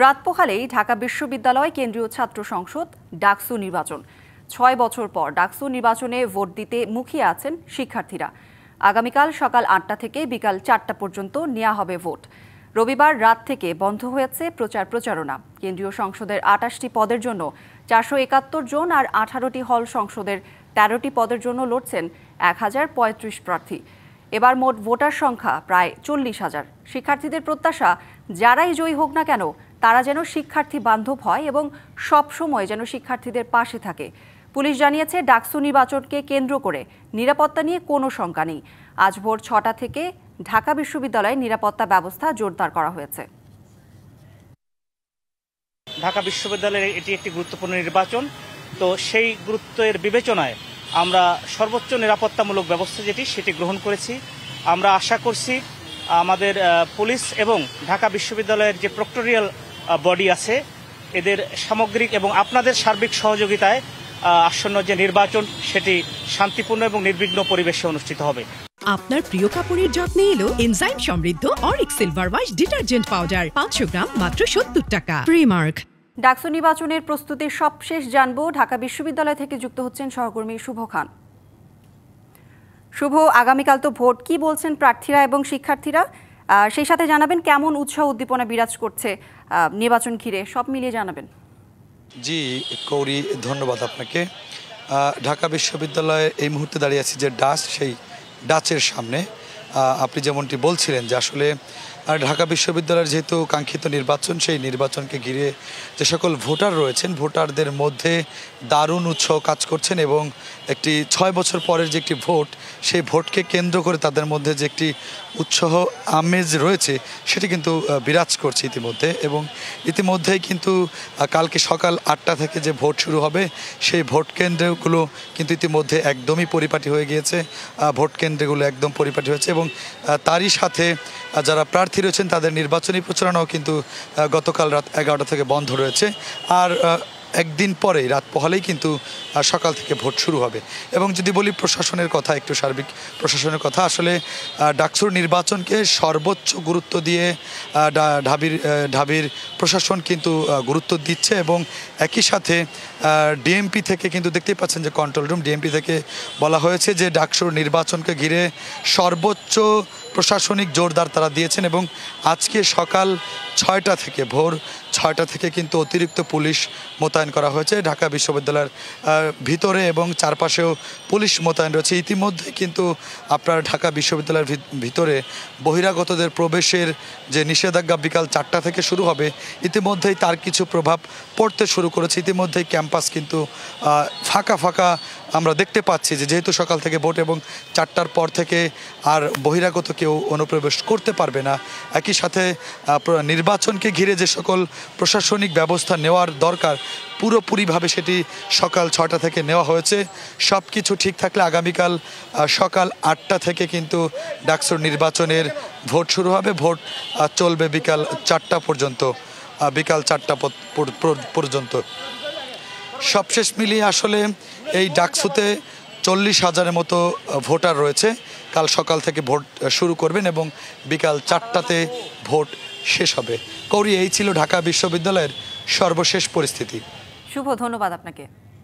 রাত পোহালেই ঢাকা বিশ্ববিদ্যালয় কেন্দ্রীয় ছাত্র সংসদ ডাকসু নির্বাচন। ৬ বছর পর ডাকসু নির্বাচনে ভোট দিতে মুখিয়ে আছেন শিক্ষার্থীরা। আগামীকাল সকাল ৮টা থেকে বিকাল ৪টা পর্যন্ত নেওয়া হবে ভোট। রবিবার রাত থেকে বন্ধ হয়েছে প্রচারণা। কেন্দ্রীয় সংসদের ২৮টি পদের জন্য ৪৭১ জন আর ১৮টি হল সংসদের ১৩টি পদের জন্য লড়ছেন ১,০৩৫ প্রার্থী। এবার মোট ভোটার সংখ্যা প্রায় ৪০,০০০। শিক্ষার্থীদের প্রত্যাশা, যারাই জয়ী হোক না কেন তারা যেন শিক্ষার্থী বান্ধব হয় এবং সব সময় যেন শিক্ষার্থীদের পাশে থাকে। পুলিশ জানিয়েছে, ডাকসু নির্বাচনকে কেন্দ্র করে নিরাপত্তা নিয়ে কোনো শঙ্কা নেই। আজ ভোর ৬টা থেকে ঢাকা বিশ্ববিদ্যালয়ে নিরাপত্তা ব্যবস্থা জোরদার করা হয়েছে। ঢাকা বিশ্ববিদ্যালয়ের এটি একটি গুরুত্বপূর্ণ নির্বাচন, তো সেই গুরুত্বের বিবেচনায় আমরা সর্বোচ্চ নিরাপত্তামূলক ব্যবস্থা সেটি গ্রহণ করেছি। আমরা আশা করছি আমাদের পুলিশ এবং ঢাকা বিশ্ববিদ্যালয়ের যে প্রক্টোরিয়াল বডি আছে এদের সামগ্রিক এবং আপনাদের সার্বিক সহযোগিতায় আসন্ন যে নির্বাচন সেটি শান্তিপূর্ণ এবং নির্বিঘ্ন পরিবেশে অনুষ্ঠিত হবে। আপনার প্রিয় কাপড়ের যত্নে এলো এনজাইম সমৃদ্ধ Arik silver wash detergent powder ৫০০ গ্রাম মাত্র ৭০ টাকা। প্রিমার্ক। ডাকসু নির্বাচনের প্রস্তুতির সবশেষ জানবো। ঢাকা বিশ্ববিদ্যালয় থেকে যুক্ত হচ্ছেন সহকর্মী শুভ খান। শুভ, আগামীকাল তো ভোট, কি বলছেন প্রার্থীরা এবং শিক্ষার্থীরা? সেই সাথে জানাবেন কেমন উৎসাহ উদ্দীপনা বিরাজ করছে নির্বাচন ঘিরে, সব মিলিয়ে জানাবেন। জি কৌরি, ধন্যবাদ আপনাকে। ঢাকা বিশ্ববিদ্যালয়ে এই মুহূর্তে দাঁড়িয়ে আছি যে সেই ডাচের সামনে। আপনি যেমনটি বলছিলেন যে আসলে ঢাকা বিশ্ববিদ্যালয়ের যেহেতু কাঙ্ক্ষিত নির্বাচন, সেই নির্বাচনকে ঘিরে যে সকল ভোটার রয়েছেন, ভোটারদের মধ্যে দারুণ উৎসাহ কাজ করছেন এবং একটি ৬ বছর পরের যে একটি ভোট, সেই ভোটকে কেন্দ্র করে তাদের মধ্যে যে একটি উৎসাহ আমেজ রয়েছে সেটি কিন্তু বিরাজ করছে ইতিমধ্যে। এবং ইতিমধ্যেই কিন্তু কালকে সকাল ৮টা থেকে যে ভোট শুরু হবে, সেই ভোট কেন্দ্রগুলো কিন্তু ইতিমধ্যে একদমই পরিপাটি হয়ে গিয়েছে। ভোট কেন্দ্রগুলো একদম পরিপাটি হয়েছে এবং তারই সাথে যারা প্রার্থী রয়েছেন তাদের নির্বাচনী প্রচারণাও কিন্তু গতকাল রাত ১১টা থেকে বন্ধ রয়েছে। আর একদিন পরেই রাত পোহালেই কিন্তু সকাল থেকে ভোট শুরু হবে। এবং যদি বলি প্রশাসনের কথা, একটু সার্বিক প্রশাসনের কথা, আসলে ডাকসুর নির্বাচনকে সর্বোচ্চ গুরুত্ব দিয়ে ঢাবির প্রশাসন কিন্তু গুরুত্ব দিচ্ছে এবং একই সাথে ডিএমপি থেকে কিন্তু দেখতেই পাচ্ছেন যে কন্ট্রোল রুম, ডিএমপি থেকে বলা হয়েছে যে ডাকসুর নির্বাচনকে ঘিরে সর্বোচ্চ প্রশাসনিক জোরদার তারা দিয়েছেন এবং আজকে সকাল ৬টা থেকে ভোর ৬টা থেকে কিন্তু অতিরিক্ত পুলিশ মোতায়েন করা হয়েছে ঢাকা বিশ্ববিদ্যালয়ের ভিতরে এবং চারপাশেও পুলিশ মোতায়েন রয়েছে। ইতিমধ্যে কিন্তু আপনার ঢাকা বিশ্ববিদ্যালয়ের ভিতরে বহিরাগতদের প্রবেশের যে নিষেধাজ্ঞা বিকাল ৪টা থেকে শুরু হবে, ইতিমধ্যেই তার কিছু প্রভাব পড়তে শুরু করেছে। ইতিমধ্যেই ক্যাম্পাস কিন্তু ফাঁকা আমরা দেখতে পাচ্ছি যে যেহেতু সকাল থেকে ভোট এবং ৪টার পর থেকে আর বহিরাগত কেউ অনুপ্রবেশ করতে পারবে না। একই সাথে নির্বাচনকে ঘিরে যে সকল প্রশাসনিক ব্যবস্থা নেওয়ার দরকার পুরোপুরিভাবে সেটি সকাল ৬টা থেকে নেওয়া হয়েছে। সব কিছু ঠিক থাকলে আগামীকাল সকাল ৮টা থেকে কিন্তু ডাকসুর নির্বাচনের ভোট শুরু হবে। ভোট চলবে বিকাল ৪টা পর্যন্ত, পর্যন্ত। সবশেষ মিলিয়ে আসলে এই ডাকসুতে ৪০,০০০-এর মতো ভোটার রয়েছে। কাল সকাল থেকে ভোট শুরু করবেন এবং বিকাল ৪টাতে ভোট শেষ হবে। কৌরি, এই ছিল ঢাকা বিশ্ববিদ্যালয়ের সর্বশেষ পরিস্থিতি। শুভ, ধন্যবাদ আপনাকে।